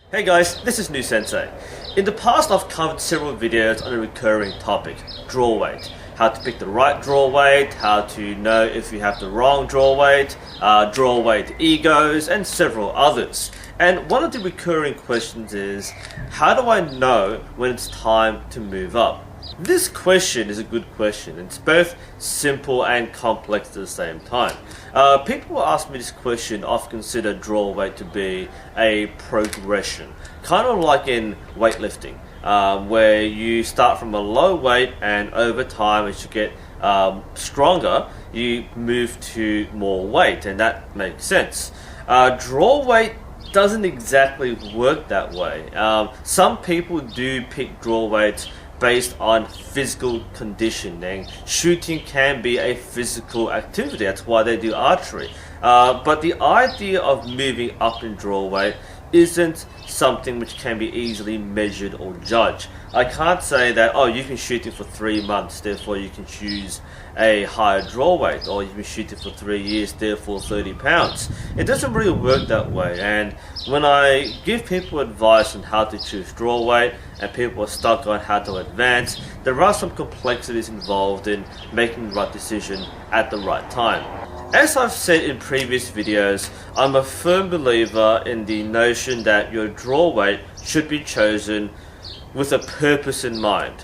Hey guys, this is NUSensei. In the past I've covered several videos on a recurring topic, draw weight. How to pick the right draw weight, how to know if you have the wrong draw weight egos, and several others. And one of the recurring questions is, how do I know when it's time to move up? This question is a good question. It's both simple and complex at the same time. People who ask me this question often consider draw weight to be a progression, kind of like in weightlifting, where you start from a low weight and over time as you get stronger, you move to more weight, and that makes sense. Draw weight doesn't exactly work that way. Some people do pick draw weights based on physical conditioning. Shooting can be a physical activity, that's why they do archery. But the idea of moving up in draw weight isn't something which can be easily measured or judged. I can't say that, oh, you've been shooting for 3 months, therefore you can choose a higher draw weight, or you've been shooting for 3 years, therefore 30 pounds. It doesn't really work that way, and when I give people advice on how to choose draw weight and people are stuck on how to advance, there are some complexities involved in making the right decision at the right time. As I've said in previous videos, I'm a firm believer in the notion that your draw weight should be chosen with a purpose in mind.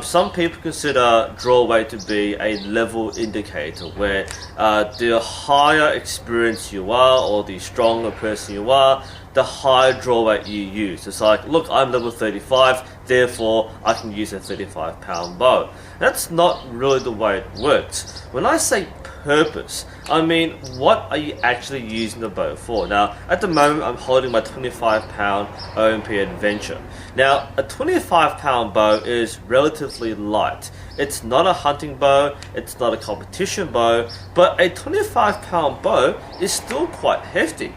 Some people consider draw weight to be a level indicator, where the higher experience you are or the stronger person you are, the higher draw weight you use. It's like, look, I'm level 35, therefore I can use a 35-pound bow. That's not really the way it works. When I say purpose, I mean, what are you actually using the bow for? Now, at the moment, I'm holding my 25-pound OMP Adventure. Now, a 25-pound bow is relatively light. It's not a hunting bow, it's not a competition bow, but a 25-pound bow is still quite hefty.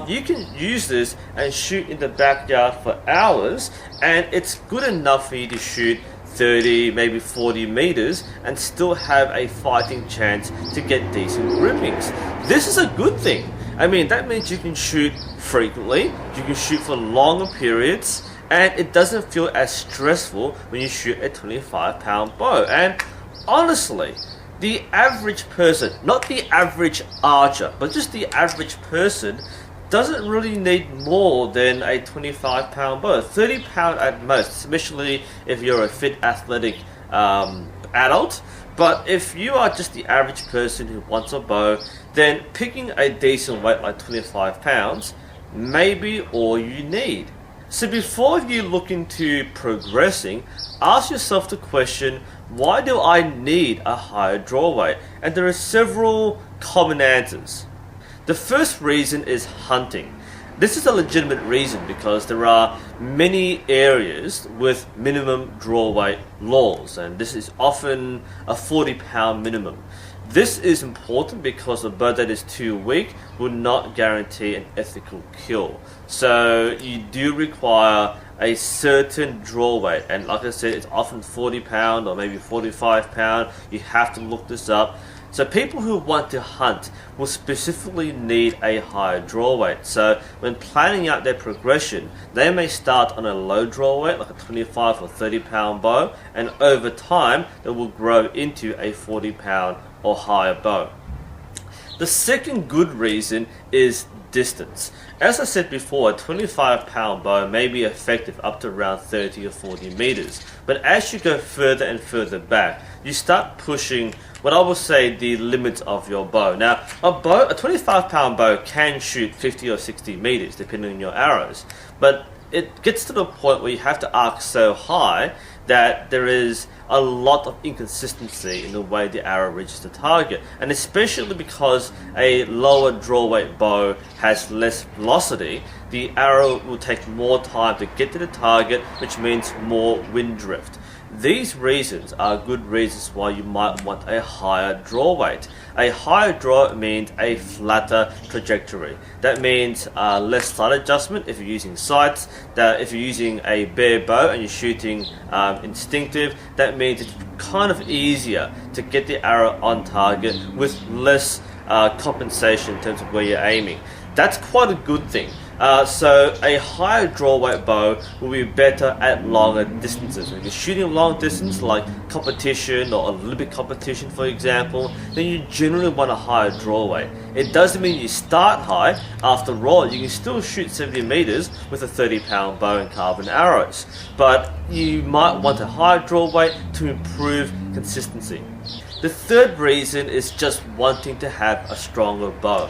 You can use this and shoot in the backyard for hours, and it's good enough for you to shoot 30, maybe 40 meters and still have a fighting chance to get decent groupings. This is a good thing. I mean, that means you can shoot frequently, you can shoot for longer periods, and it doesn't feel as stressful when you shoot a 25-pound bow. And honestly, the average person, not the average archer, but just the average person, doesn't really need more than a 25-pound bow. 30-pound at most, especially if you're a fit, athletic adult. But if you are just the average person who wants a bow, then picking a decent weight like 25 pounds may be all you need. So before you look into progressing, ask yourself the question, why do I need a higher draw weight? And there are several common answers. The first reason is hunting. This is a legitimate reason because there are many areas with minimum draw weight laws, and this is often a 40-pound minimum. This is important because a bow that is too weak will not guarantee an ethical kill. So you do require a certain draw weight, and like I said, it's often 40-pound or maybe 45-pound. You have to look this up. So people who want to hunt will specifically need a higher draw weight. So when planning out their progression, they may start on a low draw weight, like a 25 or 30-pound bow, and over time they will grow into a 40-pound or higher bow. The second good reason is distance. As I said before, a 25-pound bow may be effective up to around 30 or 40 meters. But as you go further and further back, you start pushing what I will say the limits of your bow. Now, a 25-pound bow can shoot 50 or 60 meters depending on your arrows, but it gets to the point where you have to arc so high that there is a lot of inconsistency in the way the arrow reaches the target, and especially because a lower draw weight bow has less velocity, the arrow will take more time to get to the target, which means more wind drift. These reasons are good reasons why you might want a higher draw weight. A higher draw means a flatter trajectory. That means less sight adjustment if you're using sights. That if you're using a bare bow and you're shooting instinctive, that means it's kind of easier to get the arrow on target with less compensation in terms of where you're aiming. That's quite a good thing. So a higher draw weight bow will be better at longer distances. If you're shooting long distance like competition or Olympic competition for example, then you generally want a higher draw weight. It doesn't mean you start high. After all, you can still shoot 70 meters with a 30-pound bow and carbon arrows, but you might want a higher draw weight to improve consistency. The third reason is just wanting to have a stronger bow.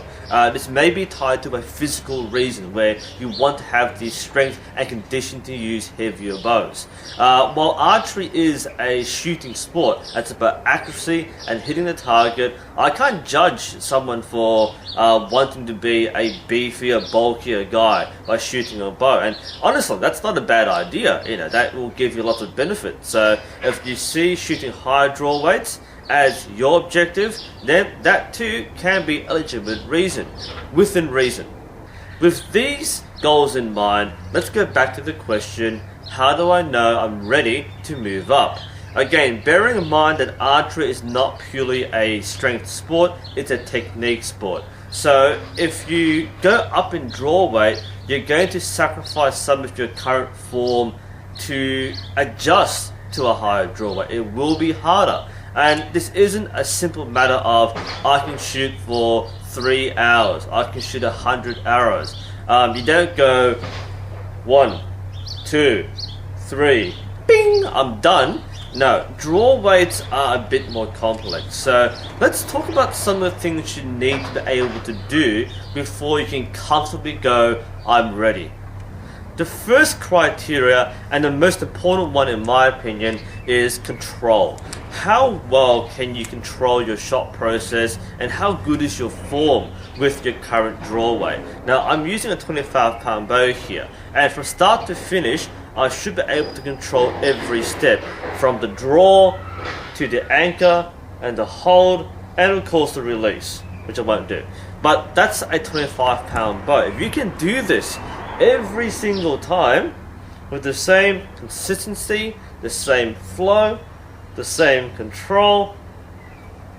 This may be tied to a physical reason where you want to have the strength and condition to use heavier bows. While archery is a shooting sport, it's about accuracy and hitting the target. I can't judge someone for wanting to be a beefier, bulkier guy by shooting a bow. And honestly, that's not a bad idea. That will give you lots of benefits. So if you see shooting higher draw weights as your objective, then that too can be a legitimate reason, within reason. With these goals in mind, let's go back to the question, how do I know I'm ready to move up? Again, bearing in mind that archery is not purely a strength sport, it's a technique sport. So if you go up in draw weight, you're going to sacrifice some of your current form to adjust to a higher draw weight. It will be harder. And this isn't a simple matter of I can shoot for 3 hours, I can shoot 100 arrows. You don't go 1, 2, 3, bing, I'm done. No, draw weights are a bit more complex. So let's talk about some of the things you need to be able to do before you can comfortably go, I'm ready. The first criteria, and the most important one in my opinion, is control. How well can you control your shot process, and how good is your form with your current draw weight? Now I'm using a 25-pound bow here, and from start to finish I should be able to control every step, from the draw to the anchor and the hold, and of course the release, which I won't do. But that's a 25-pound bow. If you can do this every single time with the same consistency, the same flow, the same control,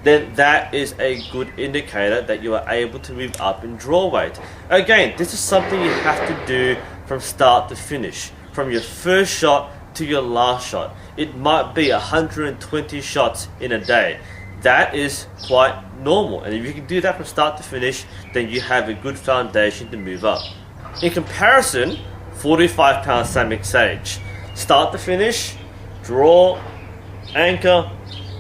then that is a good indicator that you are able to move up in draw weight. Again, this is something you have to do from start to finish, from your first shot to your last shot. It might be 120 shots in a day. That is quite normal, and if you can do that from start to finish, then you have a good foundation to move up. In comparison, 45-pound Samick Sage, start to finish, draw, anchor,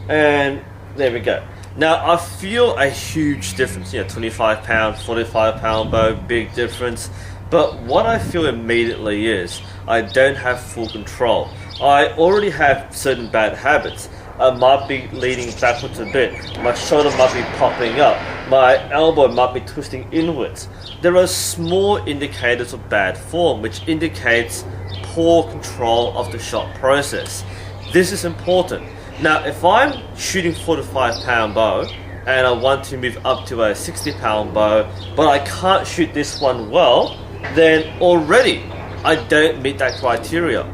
and there we go. Now I feel a huge difference, 25-pound, 45-pound bow, big difference. But what I feel immediately is I don't have full control. I already have certain bad habits. I might be leaning backwards a bit, my shoulder might be popping up, my elbow might be twisting inwards. There are small indicators of bad form, which indicates poor control of the shot process. This is important. Now if I'm shooting 45-pound bow and I want to move up to a 60-pound bow, but I can't shoot this one well, then already I don't meet that criteria.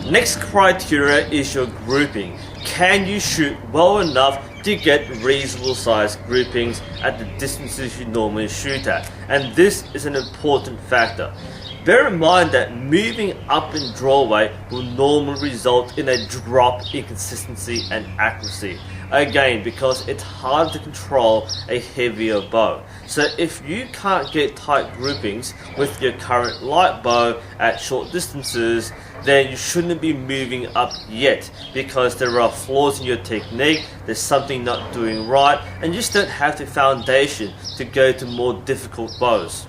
Next criteria is your grouping. Can you shoot well enough to get reasonable sized groupings at the distances you normally shoot at? And this is an important factor. Bear in mind that moving up in draw weight will normally result in a drop in consistency and accuracy. Again, because it's hard to control a heavier bow. So if you can't get tight groupings with your current light bow at short distances, then you shouldn't be moving up yet, because there are flaws in your technique, there's something not doing right, and you just don't have the foundation to go to more difficult bows.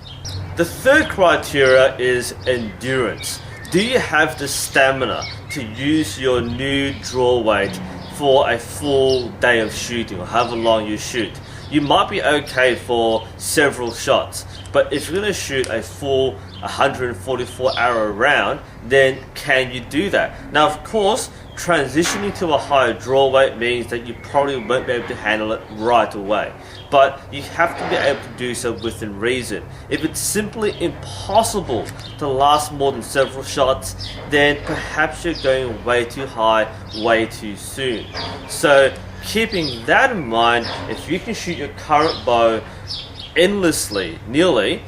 The third criteria is endurance. Do you have the stamina to use your new draw weight for a full day of shooting, or however long you shoot? You might be okay for several shots, but if you're going to shoot a full 144 arrow round, then can you do that? Now of course, transitioning to a higher draw weight means that you probably won't be able to handle it right away, but you have to be able to do so within reason. If it's simply impossible to last more than several shots, then perhaps you're going way too high, way too soon. So keeping that in mind, if you can shoot your current bow endlessly, nearly,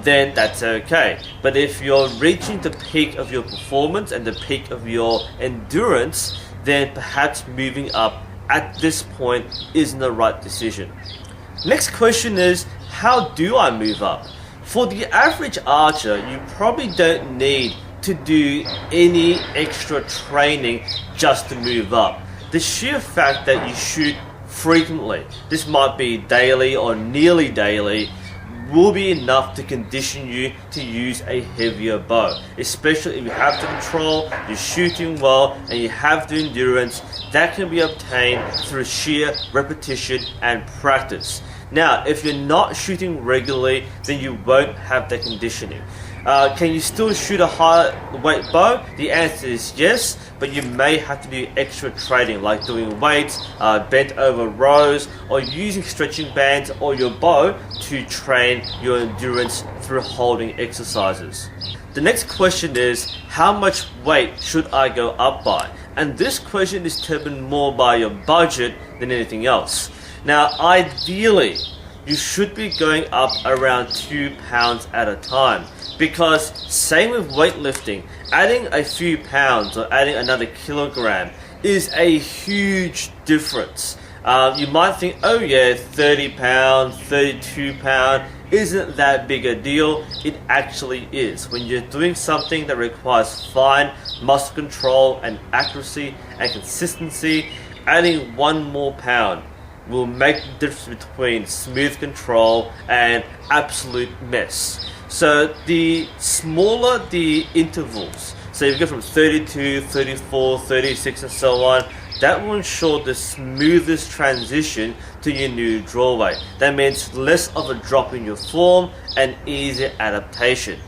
then that's okay. But if you're reaching the peak of your performance and the peak of your endurance, then perhaps moving up at this point isn't the right decision. Next question is, how do I move up? For the average archer, you probably don't need to do any extra training just to move up. The sheer fact that you shoot frequently, this might be daily or nearly daily, will be enough to condition you to use a heavier bow. Especially if you have the control, you're shooting well, and you have the endurance, that can be obtained through sheer repetition and practice. Now, if you're not shooting regularly, then you won't have the conditioning. Can you still shoot a high weight bow? The answer is yes, but you may have to do extra training like doing weights, bent over rows, or using stretching bands or your bow to train your endurance through holding exercises. The next question is, how much weight should I go up by? And this question is determined more by your budget than anything else. Now, ideally, you should be going up around 2 pounds at a time, because same with weightlifting, adding a few pounds or adding another kilogram is a huge difference. You might think, oh yeah, 30 pounds, 32 pounds, isn't that big a deal? It actually is. When you're doing something that requires fine muscle control and accuracy and consistency, adding 1 more pound will make the difference between smooth control and absolute mess. So the smaller the intervals, so if you go from 32, 34, 36 and so on, that will ensure the smoothest transition to your new draw weight. That means less of a drop in your form and easier adaptation.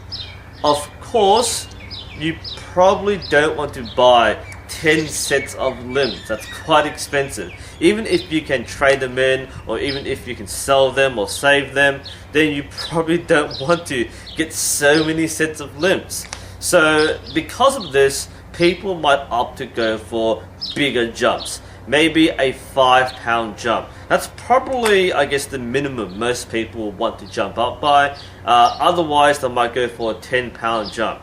Of course, you probably don't want to buy 10 sets of limbs. That's quite expensive. Even if you can trade them in, or even if you can sell them or save them, then you probably don't want to get so many sets of limbs. So because of this, people might opt to go for bigger jumps. Maybe a 5 pound jump. That's probably, I guess, the minimum most people want to jump up by. Otherwise, they might go for a 10 pound jump.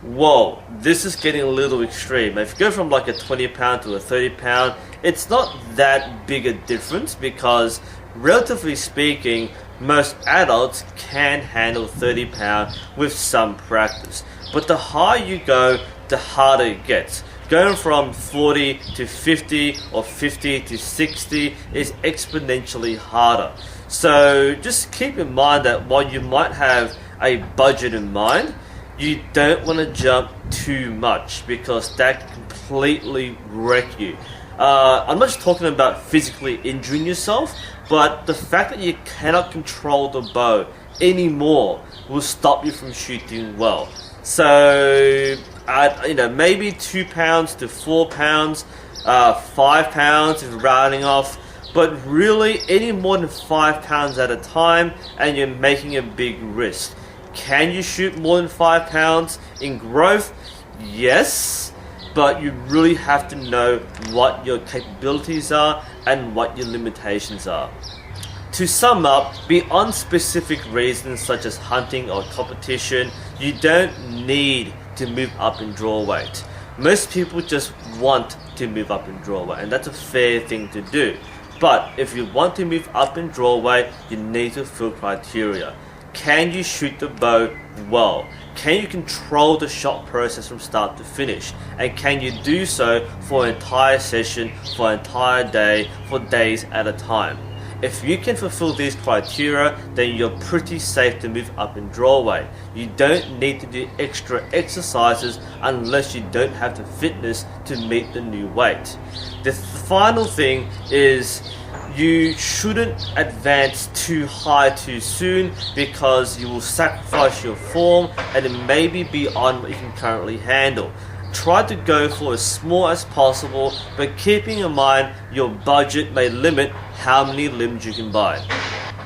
Whoa, this is getting a little extreme. If you go from like a 20 pound to a 30 pound, it's not that big a difference, because relatively speaking, most adults can handle 30 pound with some practice. But the higher you go, the harder it gets. Going from 40 to 50 or 50 to 60 is exponentially harder. So just keep in mind that while you might have a budget in mind, you don't want to jump too much, because that can completely wreck you. I'm not just talking about physically injuring yourself, but the fact that you cannot control the bow anymore will stop you from shooting well. So, maybe 2 pounds to 4 pounds, 5 pounds if you're rounding off, but really any more than 5 pounds at a time, and you're making a big risk. Can you shoot more than 5 pounds in growth? Yes, but you really have to know what your capabilities are and what your limitations are. To sum up, beyond specific reasons such as hunting or competition, you don't need to move up in draw weight. Most people just want to move up in draw weight, and that's a fair thing to do. But if you want to move up in draw weight, you need to fulfill criteria. Can you shoot the bow well? Can you control the shot process from start to finish? And can you do so for an entire session, for an entire day, for days at a time? If you can fulfill these criteria, then you're pretty safe to move up in draw weight. You don't need to do extra exercises unless you don't have the fitness to meet the new weight. The final thing is, you shouldn't advance too high too soon, because you will sacrifice your form and it may be beyond what you can currently handle. Try to go for as small as possible, but keeping in mind your budget may limit how many limbs you can buy.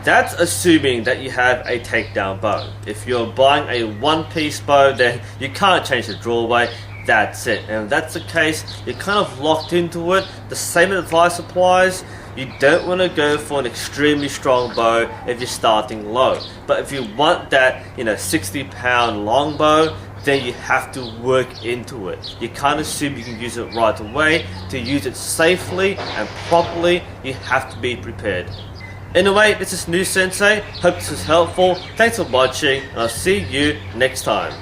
That's assuming that you have a takedown bow. If you're buying a one-piece bow, then you can't change the draw weight. That's it. And if that's the case, you're kind of locked into it. The same advice applies. You don't want to go for an extremely strong bow if you're starting low. But if you want that, 60-pound longbow, then you have to work into it. You can't assume you can use it right away. To use it safely and properly, you have to be prepared. Anyway, this is NUSensei. Hope this was helpful. Thanks for watching, and I'll see you next time.